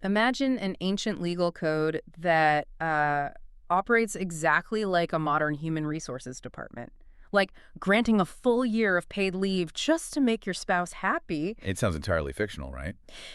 Imagine an ancient legal code that operates exactly like a modern human resources department, like granting a full year of paid leave just to make your spouse happy. It sounds entirely fictional, right?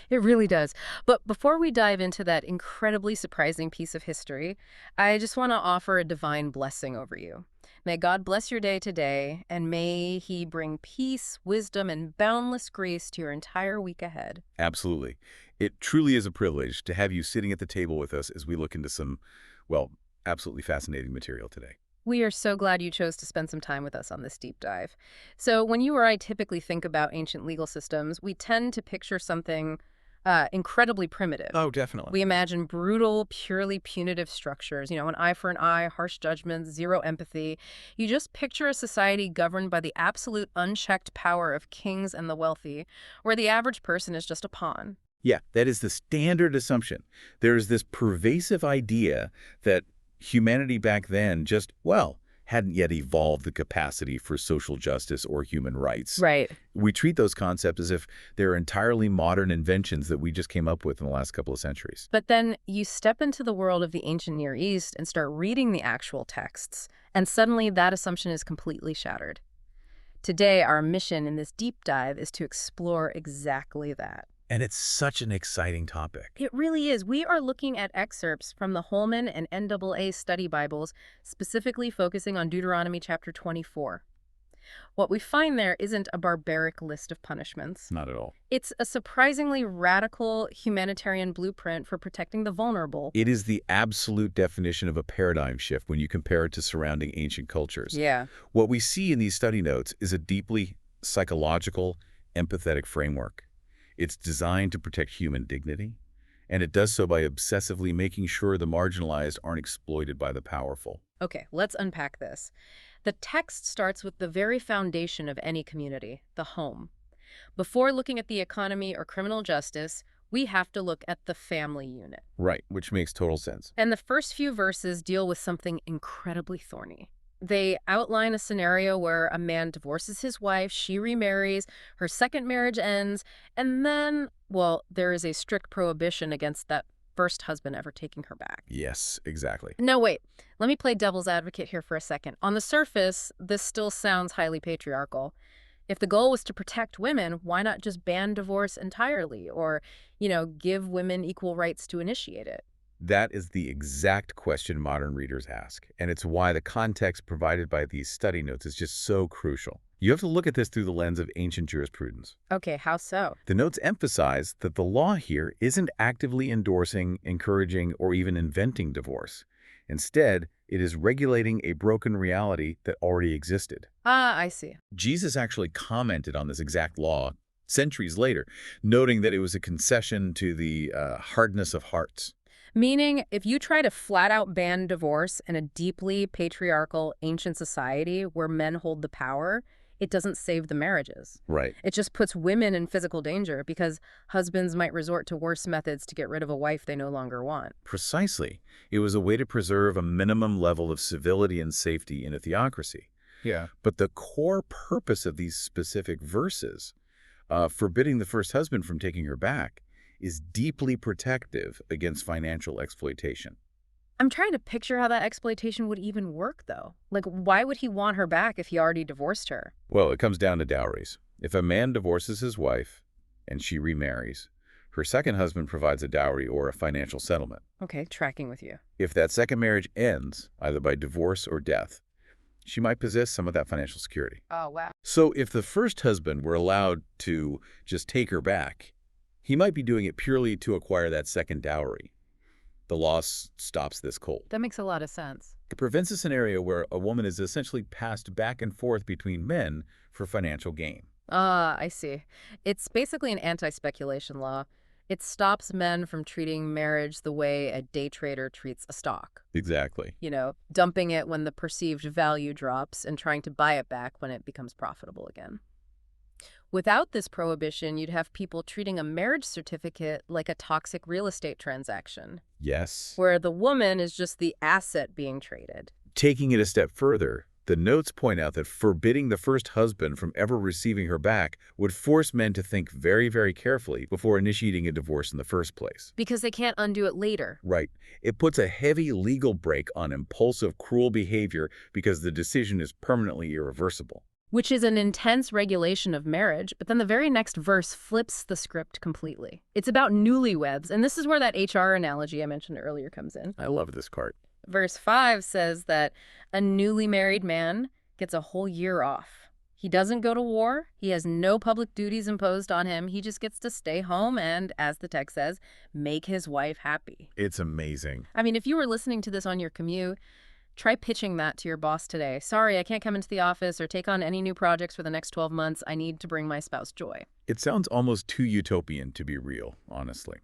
It really does. But before we dive into that incredibly surprising piece of history, I just want to offer a divine blessing over you. May God bless your day today, and may He bring peace, wisdom, and boundless grace to your entire week ahead. Absolutely. It truly is a privilege to have you sitting at the table with us as we look into some, well, absolutely fascinating material today. We are so glad you chose to spend some time with us on this deep dive. So, when you or I typically think about ancient legal systems, we tend to picture something incredibly primitive. Oh, definitely. We imagine brutal, purely punitive structures, an eye for an eye, harsh judgments, zero empathy. You just picture a society governed by the absolute unchecked power of kings and the wealthy, where the average person is just a pawn. Yeah, that is the standard assumption. There is this pervasive idea that humanity back then just, well, hadn't yet evolved the capacity for social justice or human rights. Right. We treat those concepts as if they're entirely modern inventions that we just came up with in the last couple of centuries. But then you step into the world of the ancient Near East and start reading the actual texts, and suddenly that assumption is completely shattered. Today, our mission in this deep dive is to explore exactly that. And it's such an exciting topic. It really is. We are looking at excerpts from the Holman and NAA study Bibles, specifically focusing on Deuteronomy chapter 24. What we find there isn't a barbaric list of punishments. Not at all. It's a surprisingly radical humanitarian blueprint for protecting the vulnerable. It is the absolute definition of a paradigm shift when you compare it to surrounding ancient cultures. Yeah. What we see in these study notes is a deeply psychological, empathetic framework. It's designed to protect human dignity, and it does so by obsessively making sure the marginalized aren't exploited by the powerful. Okay, let's unpack this. The text starts with the very foundation of any community, the home. Before looking at the economy or criminal justice, we have to look at the family unit. Right, which makes total sense. And the first few verses deal with something incredibly thorny. They outline a scenario where a man divorces his wife, she remarries, her second marriage ends, and then, well, there is a strict prohibition against that first husband ever taking her back. Yes, exactly. No, wait. Let me play devil's advocate here for a second. On the surface, this still sounds highly patriarchal. If the goal was to protect women, why not just ban divorce entirely or, give women equal rights to initiate it? That is the exact question modern readers ask, and it's why the context provided by these study notes is just so crucial. You have to look at this through the lens of ancient jurisprudence. Okay, how so? The notes emphasize that the law here isn't actively endorsing, encouraging, or even inventing divorce. Instead, it is regulating a broken reality that already existed. Ah, I see. Jesus actually commented on this exact law centuries later, noting that it was a concession to the hardness of hearts. Meaning, if you try to flat out ban divorce in a deeply patriarchal ancient society where men hold the power, it doesn't save the marriages. Right. It just puts women in physical danger because husbands might resort to worse methods to get rid of a wife they no longer want. Precisely. It was a way to preserve a minimum level of civility and safety in a theocracy. Yeah. But the core purpose of these specific verses, forbidding the first husband from taking her back, is deeply protective against financial exploitation. I'm trying to picture how that exploitation would even work, though. Like, why would he want her back if he already divorced her? Well, it comes down to dowries. If a man divorces his wife and she remarries, her second husband provides a dowry or a financial settlement. Okay, tracking with you. If that second marriage ends, either by divorce or death, she might possess some of that financial security. Oh, wow. So if the first husband were allowed to just take her back, he might be doing it purely to acquire that second dowry. The law stops this cold. That makes a lot of sense. It prevents a scenario where a woman is essentially passed back and forth between men for financial gain. Ah, I see. It's basically an anti-speculation law. It stops men from treating marriage the way a day trader treats a stock. Exactly. Dumping it when the perceived value drops and trying to buy it back when it becomes profitable again. Without this prohibition, you'd have people treating a marriage certificate like a toxic real estate transaction, Yes. where the woman is just the asset being traded. Taking it a step further, The notes point out that forbidding the first husband from ever receiving her back would force men to think very, very carefully before initiating a divorce in the first place. Because they can't undo it later. Right. It puts a heavy legal brake on impulsive, cruel behavior because the decision is permanently irreversible. Which is an intense regulation of marriage, but then the very next verse flips the script completely. It's about newlyweds, and this is where that HR analogy I mentioned earlier comes in. I love this part. Verse 5 says that a newly married man gets a whole year off. He doesn't go to war. He has no public duties imposed on him. He just gets to stay home and, as the text says, make his wife happy. It's amazing. I mean, if you were listening to this on your commute, try pitching that to your boss today. Sorry, I can't come into the office or take on any new projects for the next 12 months. I need to bring my spouse joy. It sounds almost too utopian to be real, honestly.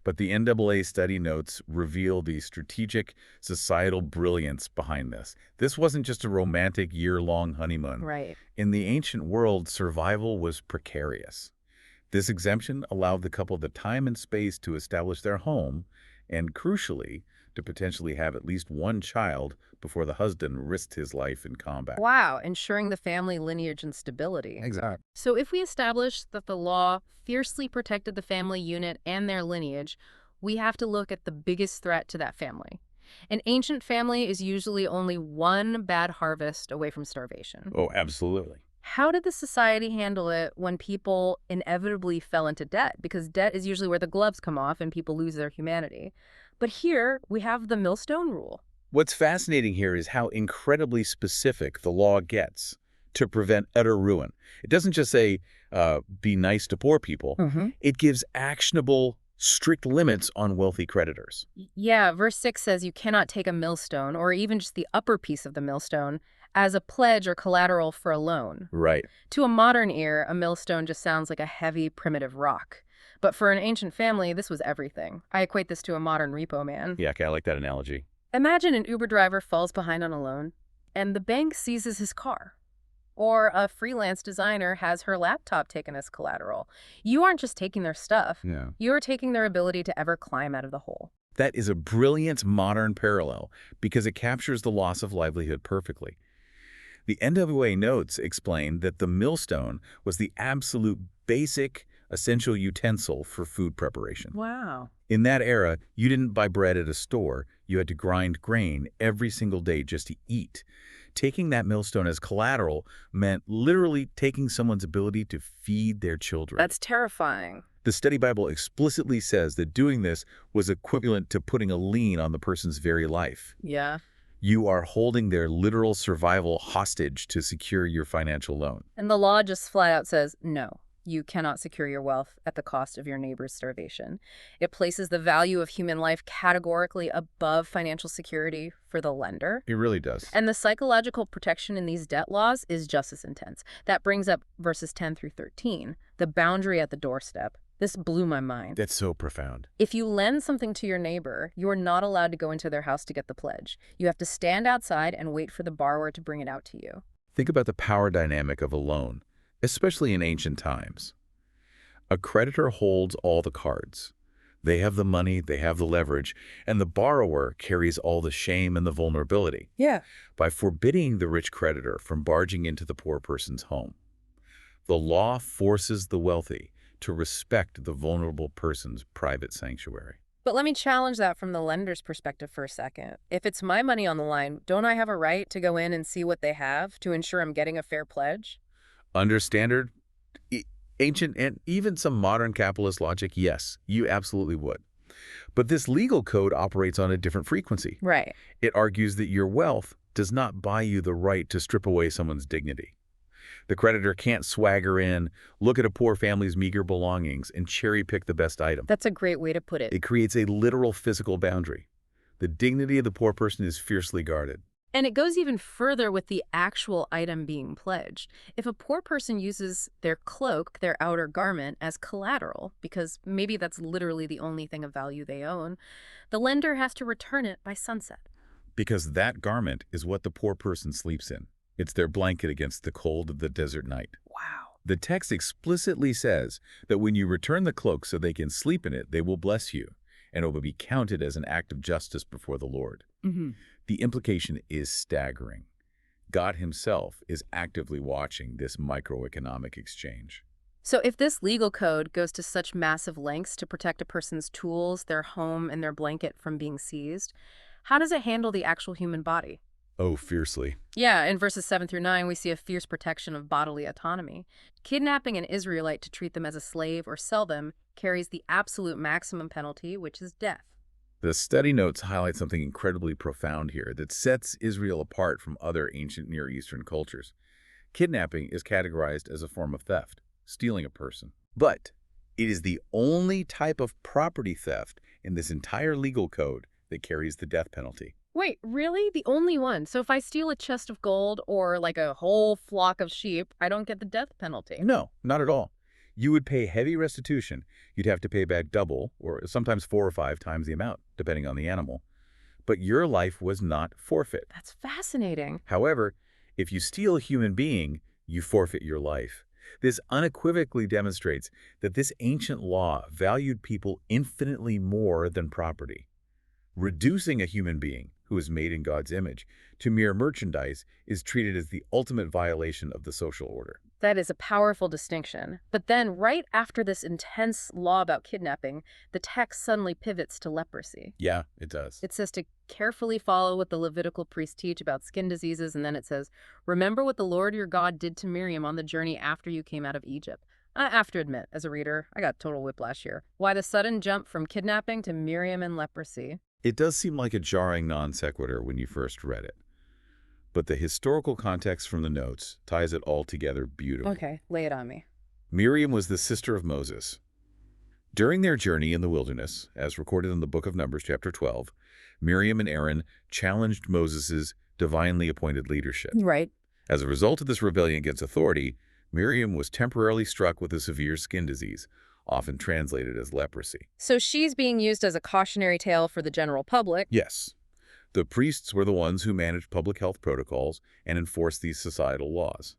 But the NAA study notes reveal the strategic societal brilliance behind this. This wasn't just a romantic year-long honeymoon. Right. In the ancient world, survival was precarious. This exemption allowed the couple the time and space to establish their home and, crucially, to potentially have at least one child before the husband risked his life in combat. Wow, ensuring the family lineage and stability. Exactly. So if we establish that the law fiercely protected the family unit and their lineage, we have to look at the biggest threat to that family. An ancient family is usually only one bad harvest away from starvation. Oh, absolutely. How did the society handle it when people inevitably fell into debt? Because debt is usually where the gloves come off and people lose their humanity. But here we have the millstone rule. What's fascinating here is how incredibly specific the law gets to prevent utter ruin. It doesn't just say, be nice to poor people. It gives actionable, strict limits on wealthy creditors. Yeah, verse 6 says you cannot take a millstone, or even just the upper piece of the millstone, as a pledge or collateral for a loan. Right. To a modern ear, a millstone just sounds like a heavy, primitive rock. But for an ancient family, this was everything. I equate this to a modern repo man. Yeah, I like that analogy. Imagine an Uber driver falls behind on a loan, and the bank seizes his car. Or a freelance designer has her laptop taken as collateral. You aren't just taking their stuff. Yeah. You're taking their ability to ever climb out of the hole. That is a brilliant modern parallel because it captures the loss of livelihood perfectly. The NWA notes explain that the millstone was the absolute basic, essential utensil for food preparation. Wow. In that era, you didn't buy bread at a store. You had to grind grain every single day just to eat. Taking that millstone as collateral meant literally taking someone's ability to feed their children. That's terrifying. The Study Bible explicitly says that doing this was equivalent to putting a lien on the person's very life. Yeah. You are holding their literal survival hostage to secure your financial loan. And the law just flat out says, no, you cannot secure your wealth at the cost of your neighbor's starvation. It places the value of human life categorically above financial security for the lender. It really does. And the psychological protection in these debt laws is just as intense. That brings up verses 10 through 13, the boundary at the doorstep. This blew my mind. That's so profound. If you lend something to your neighbor, you are not allowed to go into their house to get the pledge. You have to stand outside and wait for the borrower to bring it out to you. Think about the power dynamic of a loan, especially in ancient times. A creditor holds all the cards. They have the money, they have the leverage, and the borrower carries all the shame and the vulnerability. Yeah. By forbidding the rich creditor from barging into the poor person's home, the law forces the wealthy to respect the vulnerable person's private sanctuary. But let me challenge that from the lender's perspective for a second. If it's my money on the line, don't I have a right to go in and see what they have to ensure I'm getting a fair pledge? Under standard, ancient, and even some modern capitalist logic, yes, you absolutely would. But this legal code operates on a different frequency. Right. It argues that your wealth does not buy you the right to strip away someone's dignity. The creditor can't swagger in, look at a poor family's meager belongings, and cherry-pick the best item. That's a great way to put it. It creates a literal physical boundary. The dignity of the poor person is fiercely guarded. And it goes even further with the actual item being pledged. If a poor person uses their cloak, their outer garment, as collateral, because maybe that's literally the only thing of value they own, the lender has to return it by sunset. Because that garment is what the poor person sleeps in. It's their blanket against the cold of the desert night. Wow. The text explicitly says that when you return the cloak so they can sleep in it, they will bless you, and it will be counted as an act of justice before the Lord. The implication is staggering. God himself is actively watching this microeconomic exchange. So if this legal code goes to such massive lengths to protect a person's tools, their home, and their blanket from being seized, how does it handle the actual human body? Oh, fiercely. Yeah, in verses 7 through 9, we see a fierce protection of bodily autonomy. Kidnapping an Israelite to treat them as a slave or sell them carries the absolute maximum penalty, which is death. The study notes highlight something incredibly profound here that sets Israel apart from other ancient Near Eastern cultures. Kidnapping is categorized as a form of theft, stealing a person. But it is the only type of property theft in this entire legal code that carries the death penalty. Wait, really? The only one? So if I steal a chest of gold or like a whole flock of sheep, I don't get the death penalty? No, not at all. You would pay heavy restitution. You'd have to pay back double, or sometimes 4 or 5 times the amount, depending on the animal. But your life was not forfeit. That's fascinating. However, if you steal a human being, you forfeit your life. This unequivocally demonstrates that this ancient law valued people infinitely more than property. Reducing a human being, who is made in God's image, to mere merchandise is treated as the ultimate violation of the social order. That is a powerful distinction. But then, right after this intense law about kidnapping, the text suddenly pivots to leprosy. Yeah, it does. It says to carefully follow what the Levitical priests teach about skin diseases, and then it says, remember what the Lord your God did to Miriam on the journey after you came out of Egypt. I have to admit, as a reader, I got total whiplash here. Why the sudden jump from kidnapping to Miriam and leprosy? It does seem like a jarring non sequitur when you first read it. But the historical context from the notes ties it all together beautifully. Okay, lay it on me. Miriam was the sister of Moses. During their journey in the wilderness, as recorded in the book of Numbers chapter 12, Miriam and Aaron challenged Moses' divinely appointed leadership. Right. As a result of this rebellion against authority, Miriam was temporarily struck with a severe skin disease, often translated as leprosy. So she's being used as a cautionary tale for the general public. Yes, the priests were the ones who managed public health protocols and enforced these societal laws.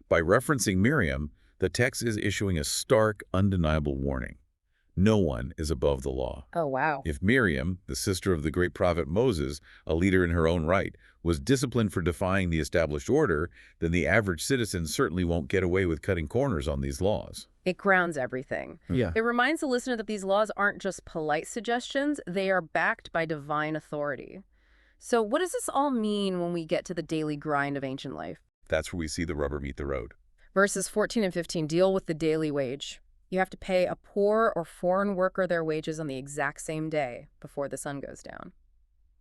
By referencing Miriam, the text is issuing a stark, undeniable warning. No one is above the law. Oh, wow. If Miriam, the sister of the great prophet Moses, a leader in her own right, was disciplined for defying the established order, then the average citizen certainly won't get away with cutting corners on these laws. It grounds everything. Yeah. It reminds the listener that these laws aren't just polite suggestions, they are backed by divine authority. So what does this all mean when we get to the daily grind of ancient life? That's where we see the rubber meet the road. Verses 14 and 15 deal with the daily wage. You have to pay a poor or foreign worker their wages on the exact same day before the sun goes down.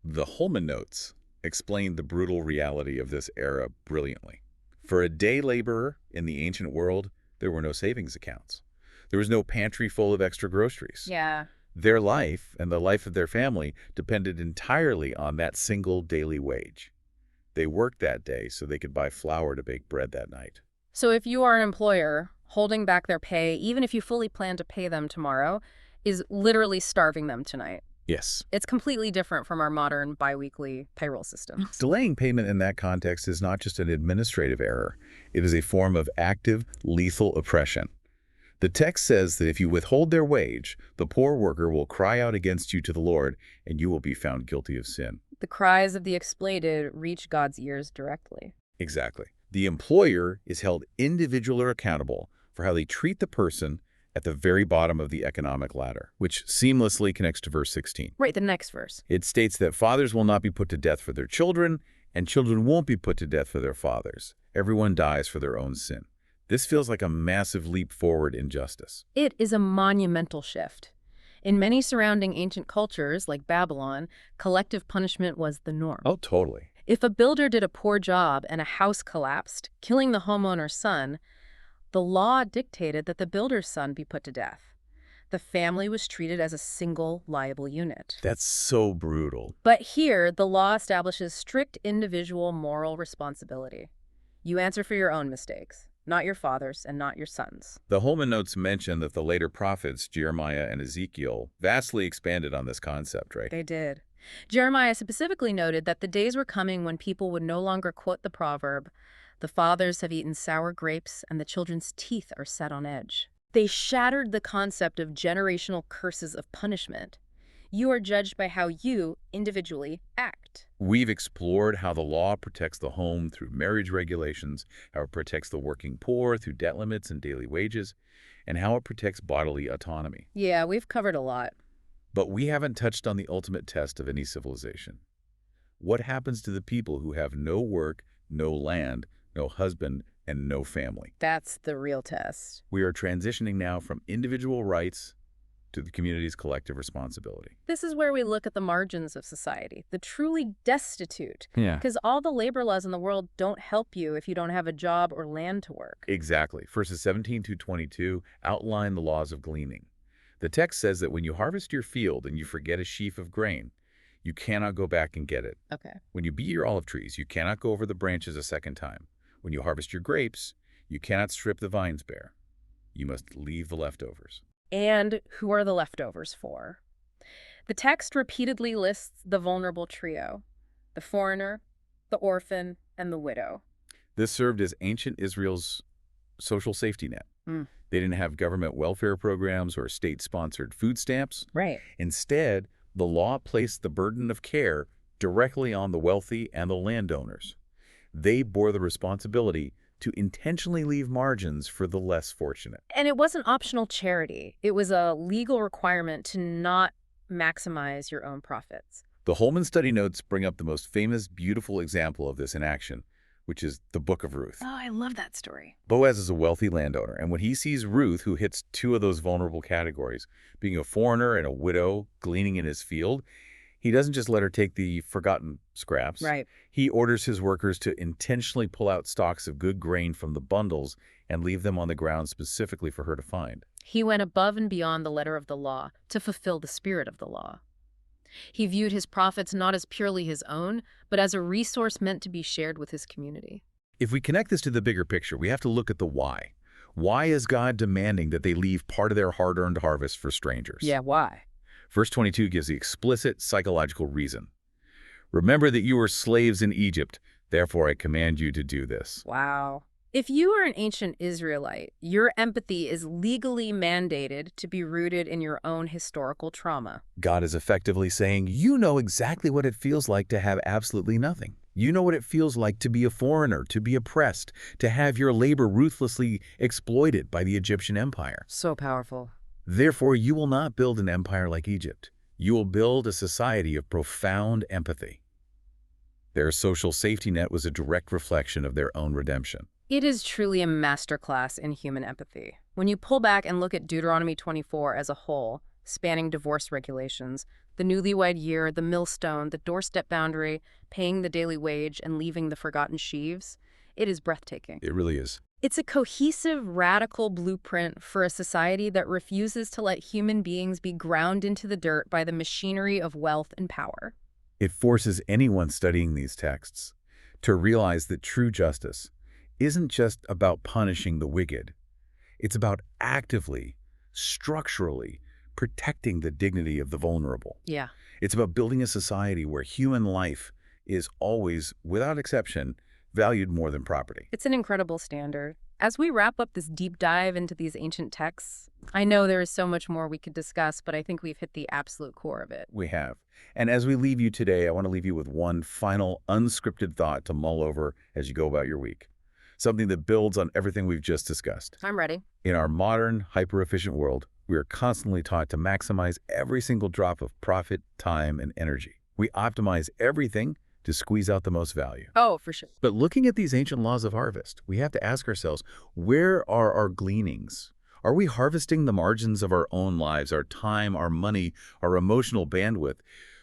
The Holman notes explain the brutal reality of this era brilliantly. For a day laborer in the ancient world, there were no savings accounts. There was no pantry full of extra groceries. Yeah. Their life and the life of their family depended entirely on that single daily wage. They worked that day so they could buy flour to bake bread that night. So if you are an employer, holding back their pay, even if you fully plan to pay them tomorrow, is literally starving them tonight. Yes. It's completely different from our modern biweekly payroll system. Delaying payment in that context is not just an administrative error. It is a form of active, lethal oppression. The text says that if you withhold their wage, the poor worker will cry out against you to the Lord, and you will be found guilty of sin. The cries of the exploited reach God's ears directly. Exactly. The employer is held individually accountable for how they treat the person at the very bottom of the economic ladder, which seamlessly connects to verse 16. Right, the next verse. It states that fathers will not be put to death for their children, and children won't be put to death for their fathers. Everyone dies for their own sin. This feels like a massive leap forward in justice. It is a monumental shift. In many surrounding ancient cultures, like Babylon, collective punishment was the norm. Oh, totally. If a builder did a poor job and a house collapsed, killing the homeowner's son, the law dictated that the builder's son be put to death. The family was treated as a single liable unit. That's so brutal. But here, the law establishes strict individual moral responsibility. You answer for your own mistakes, not your father's and not your son's. The Holman notes mention that the later prophets, Jeremiah and Ezekiel, vastly expanded on this concept, right? They did. Jeremiah specifically noted that the days were coming when people would no longer quote the proverb, "The fathers have eaten sour grapes and the children's teeth are set on edge." They shattered the concept of generational curses of punishment. You are judged by how you individually act. We've explored how the law protects the home through marriage regulations, how it protects the working poor through debt limits and daily wages, and how it protects bodily autonomy. Yeah, we've covered a lot. But we haven't touched on the ultimate test of any civilization. What happens to the people who have no work, no land, no husband, and no family? That's the real test. We are transitioning now from individual rights to the community's collective responsibility. This is where we look at the margins of society, the truly destitute. Yeah. Because all the labor laws in the world don't help you if you don't have a job or land to work. Exactly. Verses 17 to 22 outline the laws of gleaning. The text says that when you harvest your field and you forget a sheaf of grain, you cannot go back and get it. Okay. When you beat your olive trees, you cannot go over the branches a second time. When you harvest your grapes, you cannot strip the vines bare. You must leave the leftovers. And who are the leftovers for? The text repeatedly lists the vulnerable trio: the foreigner, the orphan, and the widow. This served as ancient Israel's social safety net. Mm. They didn't have government welfare programs or state-sponsored food stamps. Right. Instead, the law placed the burden of care directly on the wealthy and the landowners. They bore the responsibility to intentionally leave margins for the less fortunate. And it wasn't optional charity. It was a legal requirement to not maximize your own profits. The Holman study notes bring up the most famous, beautiful example of this in action, which is the Book of Ruth. Oh, I love that story. Boaz is a wealthy landowner, and when he sees Ruth, who hits two of those vulnerable categories, being a foreigner and a widow gleaning in his field, he doesn't just let her take the forgotten scraps. Right. He orders his workers to intentionally pull out stalks of good grain from the bundles and leave them on the ground specifically for her to find. He went above and beyond the letter of the law to fulfill the spirit of the law. He viewed his profits not as purely his own, but as a resource meant to be shared with his community. If we connect this to the bigger picture, we have to look at the why. Why is God demanding that they leave part of their hard-earned harvest for strangers? Yeah, why? Verse 22 gives the explicit psychological reason. Remember that you were slaves in Egypt, therefore I command you to do this. Wow. If you are an ancient Israelite, your empathy is legally mandated to be rooted in your own historical trauma. God is effectively saying, you know exactly what it feels like to have absolutely nothing. You know what it feels like to be a foreigner, to be oppressed, to have your labor ruthlessly exploited by the Egyptian empire. So powerful. Therefore, you will not build an empire like Egypt. You will build a society of profound empathy. Their social safety net was a direct reflection of their own redemption. It is truly a masterclass in human empathy. When you pull back and look at Deuteronomy 24 as a whole, spanning divorce regulations, the newlywed year, the millstone, the doorstep boundary, paying the daily wage, and leaving the forgotten sheaves, it is breathtaking. It really is. It's a cohesive, radical blueprint for a society that refuses to let human beings be ground into the dirt by the machinery of wealth and power. It forces anyone studying these texts to realize that true justice isn't just about punishing the wicked. It's about actively, structurally protecting the dignity of the vulnerable. Yeah. It's about building a society where human life is always, without exception, valued more than property. It's an incredible standard. As we wrap up this deep dive into these ancient texts, I know there is so much more we could discuss, but I think we've hit the absolute core of it. We have. And as we leave you today, I want to leave you with one final unscripted thought to mull over as you go about your week. Something that builds on everything we've just discussed. I'm ready. In our modern, hyper-efficient world, we are constantly taught to maximize every single drop of profit, time, and energy. We optimize everything to squeeze out the most value. Oh, for sure. But looking at these ancient laws of harvest, we have to ask ourselves, where are our gleanings? Are we harvesting the margins of our own lives, our time, our money, our emotional bandwidth,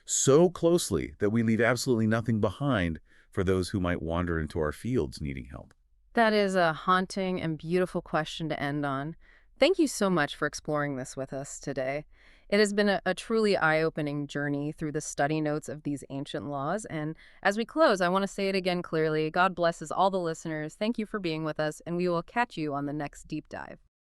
so closely that we leave absolutely nothing behind for those who might wander into our fields needing help? That is a haunting and beautiful question to end on. Thank you so much for exploring this with us today. It has been a truly eye-opening journey through the study notes of these ancient laws. And as we close, I want to say it again clearly. God blesses all the listeners. Thank you for being with us, and we will catch you on the next deep dive.